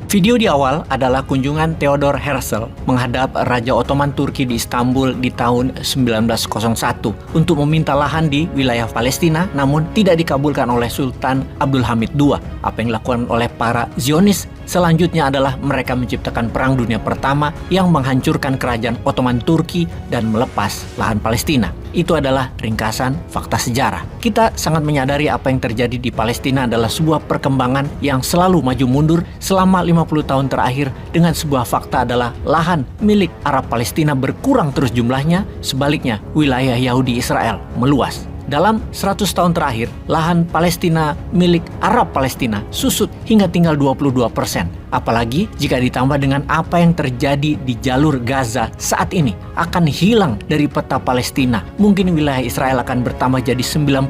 Video di awal adalah kunjungan Theodor Herzl menghadap Raja Ottoman Turki di Istanbul di tahun 1901 untuk meminta lahan di wilayah Palestina, namun tidak dikabulkan oleh Sultan Abdul Hamid II. Apa yang dilakukan oleh para Zionis selanjutnya adalah mereka menciptakan Perang Dunia Pertama yang menghancurkan kerajaan Ottoman Turki dan melepas lahan Palestina. Itu adalah ringkasan fakta sejarah. Kita sangat menyadari apa yang terjadi di Palestina adalah sebuah perkembangan yang selalu maju mundur selama 50 tahun terakhir, dengan sebuah fakta adalah lahan milik Arab Palestina berkurang terus jumlahnya, sebaliknya wilayah Yahudi Israel meluas. Dalam 100 tahun terakhir, lahan Palestina milik Arab Palestina susut hingga tinggal 22%. Apalagi jika ditambah dengan apa yang terjadi di jalur Gaza saat ini, akan hilang dari peta Palestina. Mungkin wilayah Israel akan bertambah jadi 90%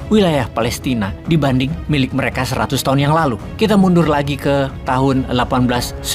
wilayah Palestina dibanding milik mereka 100 tahun yang lalu. Kita mundur lagi ke tahun 1897,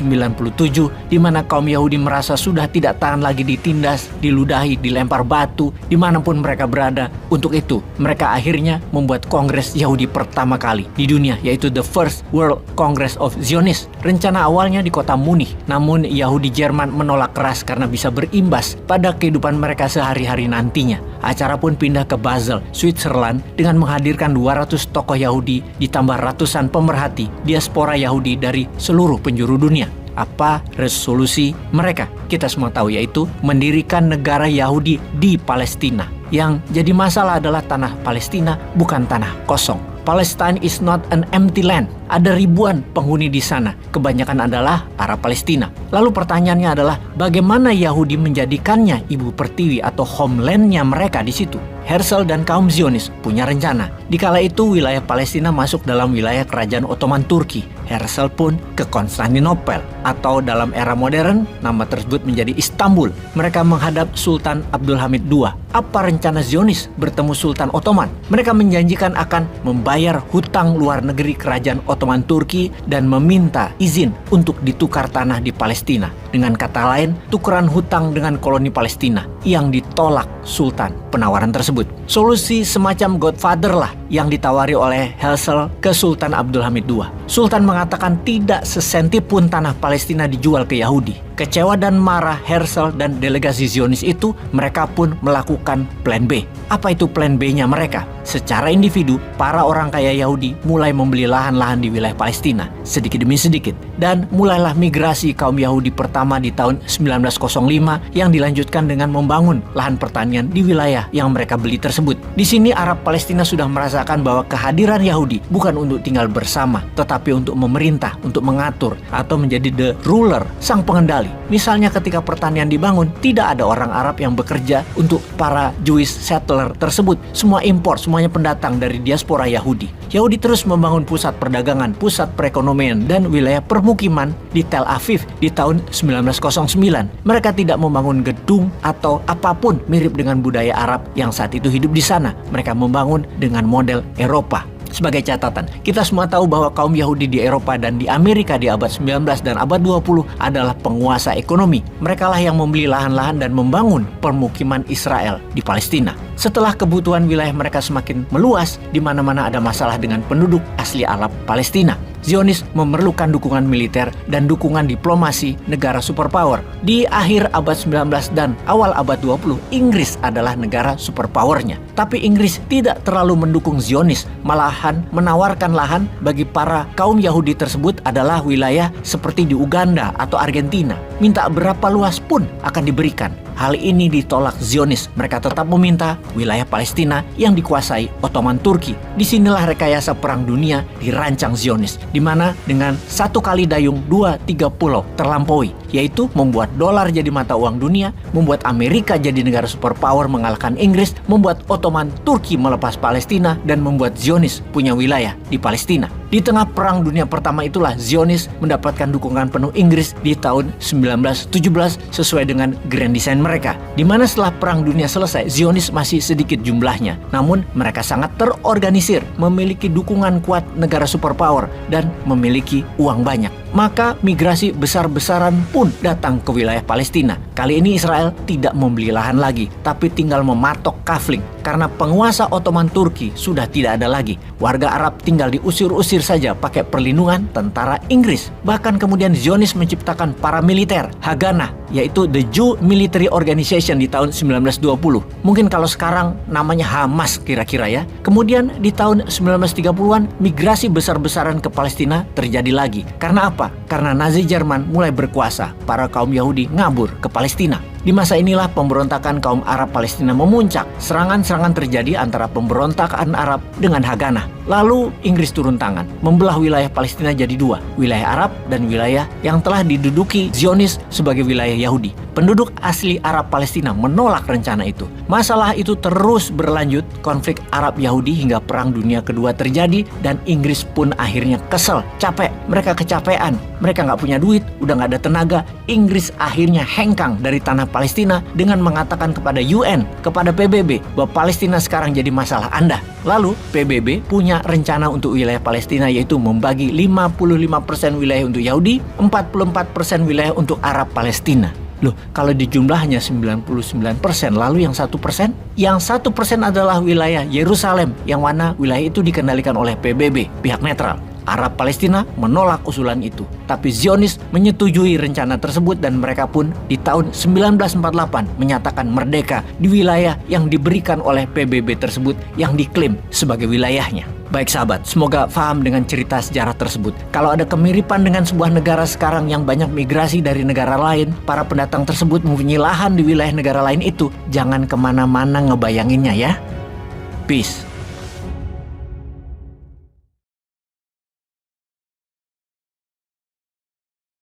di mana kaum Yahudi merasa sudah tidak tahan lagi ditindas, diludahi, dilempar batu, dimanapun mereka berada. Untuk itu, mereka akhirnya membuat kongres Yahudi pertama kali di dunia, yaitu The First World Congress of Zionists. Rencana awalnya di kota Munich, namun Yahudi Jerman menolak keras karena bisa berimbas pada kehidupan mereka sehari-hari nantinya. Acara pun pindah ke Basel, Switzerland, dengan menghadirkan 200 tokoh Yahudi ditambah ratusan pemerhati diaspora Yahudi dari seluruh penjuru dunia. Apa resolusi mereka? Kita semua tahu, yaitu mendirikan negara Yahudi di Palestina. Yang jadi masalah adalah tanah Palestina bukan tanah kosong. Palestine is not an empty land. Ada ribuan penghuni di sana. Kebanyakan adalah Arab Palestina. Lalu pertanyaannya adalah bagaimana Yahudi menjadikannya ibu pertiwi atau homelandnya mereka di situ? Herzl dan kaum Zionis punya rencana. Dikala itu wilayah Palestina masuk dalam wilayah kerajaan Ottoman Turki. Herzl pun ke Konstantinopel, atau dalam era modern nama tersebut menjadi Istanbul. Mereka menghadap Sultan Abdul Hamid II. Apa rencana Zionis bertemu Sultan Ottoman? Mereka menjanjikan akan membayar hutang luar negeri kerajaan Ottoman Turki dan meminta izin untuk ditukar tanah di Palestina. Dengan kata lain, tukeran hutang dengan koloni Palestina yang ditolak Sultan penawaran tersebut. Solusi semacam Godfather lah yang ditawari oleh Herzl ke Sultan Abdul Hamid II. Sultan mengatakan tidak sesenti pun tanah Palestina dijual ke Yahudi. Kecewa dan marah Herzl dan delegasi Zionis itu, mereka pun melakukan plan B. Apa itu plan B-nya mereka? Secara individu, para orang kaya Yahudi mulai membeli lahan-lahan di wilayah Palestina sedikit demi sedikit. Dan mulailah migrasi kaum Yahudi pertama di tahun 1905 yang dilanjutkan dengan membangun lahan pertanian di wilayah yang mereka beli tersebut. Di sini Arab Palestina sudah merasakan bahwa kehadiran Yahudi bukan untuk tinggal bersama, tetapi untuk memerintah, untuk mengatur, atau menjadi the ruler, sang pengendali. Misalnya ketika pertanian dibangun, tidak ada orang Arab yang bekerja untuk para Jewish settler tersebut. Semua impor, semuanya pendatang dari diaspora Yahudi. Yahudi terus membangun pusat perdagangan, pusat perekonomian, dan wilayah permukiman di Tel Aviv di tahun 1909. Mereka tidak membangun gedung atau apapun mirip dengan budaya Arab yang saat itu hidup di sana. Mereka membangun dengan model Eropa. Sebagai catatan, kita semua tahu bahwa kaum Yahudi di Eropa dan di Amerika di abad 19 dan abad 20 adalah penguasa ekonomi. Mereka lah yang membeli lahan-lahan dan membangun permukiman Israel di Palestina. Setelah kebutuhan wilayah mereka semakin meluas, di mana-mana ada masalah dengan penduduk asli Arab Palestina, Zionis memerlukan dukungan militer dan dukungan diplomasi negara superpower. Di akhir abad 19 dan awal abad 20, Inggris adalah negara superpowernya. Tapi Inggris tidak terlalu mendukung Zionis, malahan menawarkan lahan bagi para kaum Yahudi tersebut adalah wilayah seperti di Uganda atau Argentina. Minta berapa luas pun akan diberikan. Hal ini ditolak Zionis. Mereka tetap meminta wilayah Palestina yang dikuasai Ottoman Turki. Disinilah rekayasa Perang Dunia dirancang Zionis, di mana dengan satu kali dayung 2-3 pulau terlampaui, yaitu membuat dolar jadi mata uang dunia, membuat Amerika jadi negara superpower mengalahkan Inggris, membuat Ottoman Turki melepas Palestina, dan membuat Zionis punya wilayah di Palestina. Di tengah Perang Dunia Pertama itulah Zionis mendapatkan dukungan penuh Inggris di tahun 1917 sesuai dengan grand design mereka. di mana setelah Perang Dunia selesai, Zionis masih sedikit jumlahnya. Namun mereka sangat terorganisir, memiliki dukungan kuat negara superpower, dan memiliki uang banyak. Maka migrasi besar-besaran pun datang ke wilayah Palestina. Kali ini Israel tidak membeli lahan lagi, tapi tinggal mematok kafling. Karena penguasa Ottoman Turki sudah tidak ada lagi. Warga Arab tinggal diusir-usir saja pakai perlindungan tentara Inggris. Bahkan kemudian Zionis menciptakan paramiliter, Haganah, yaitu The Jew Military Organization di tahun 1920. Mungkin kalau sekarang namanya Hamas kira-kira ya. Kemudian di tahun 1930-an migrasi besar-besaran ke Palestina terjadi lagi. Karena apa? Karena Nazi Jerman mulai berkuasa. Para kaum Yahudi ngabur ke Palestina. Di masa inilah pemberontakan kaum Arab Palestina memuncak. Serangan-serangan terjadi antara pemberontakan Arab dengan Haganah. Lalu Inggris turun tangan, membelah wilayah Palestina jadi dua, wilayah Arab dan wilayah yang telah diduduki Zionis sebagai wilayah Yahudi. Penduduk asli Arab Palestina menolak rencana itu. Masalah itu terus berlanjut, konflik Arab Yahudi hingga Perang Dunia Kedua terjadi, dan Inggris pun akhirnya kesel, capek, mereka kecapean, mereka nggak punya duit, udah nggak ada tenaga. Inggris akhirnya hengkang dari tanah Palestina dengan mengatakan kepada UN, kepada PBB, bahwa Palestina sekarang jadi masalah Anda. Lalu PBB punya rencana untuk wilayah Palestina, yaitu membagi 55% wilayah untuk Yahudi, 44% wilayah untuk Arab Palestina. Loh, kalau di jumlahnya 99%, lalu yang 1%? Yang 1% adalah wilayah Yerusalem, yang mana wilayah itu dikendalikan oleh PBB, pihak netral. Arab Palestina menolak usulan itu. Tapi Zionis menyetujui rencana tersebut, dan mereka pun di tahun 1948 menyatakan merdeka di wilayah yang diberikan oleh PBB tersebut yang diklaim sebagai wilayahnya. Baik sahabat, semoga paham dengan cerita sejarah tersebut. Kalau ada kemiripan dengan sebuah negara sekarang yang banyak migrasi dari negara lain, para pendatang tersebut mempunyai lahan di wilayah negara lain itu, jangan kemana-mana ngebayanginnya ya. Peace.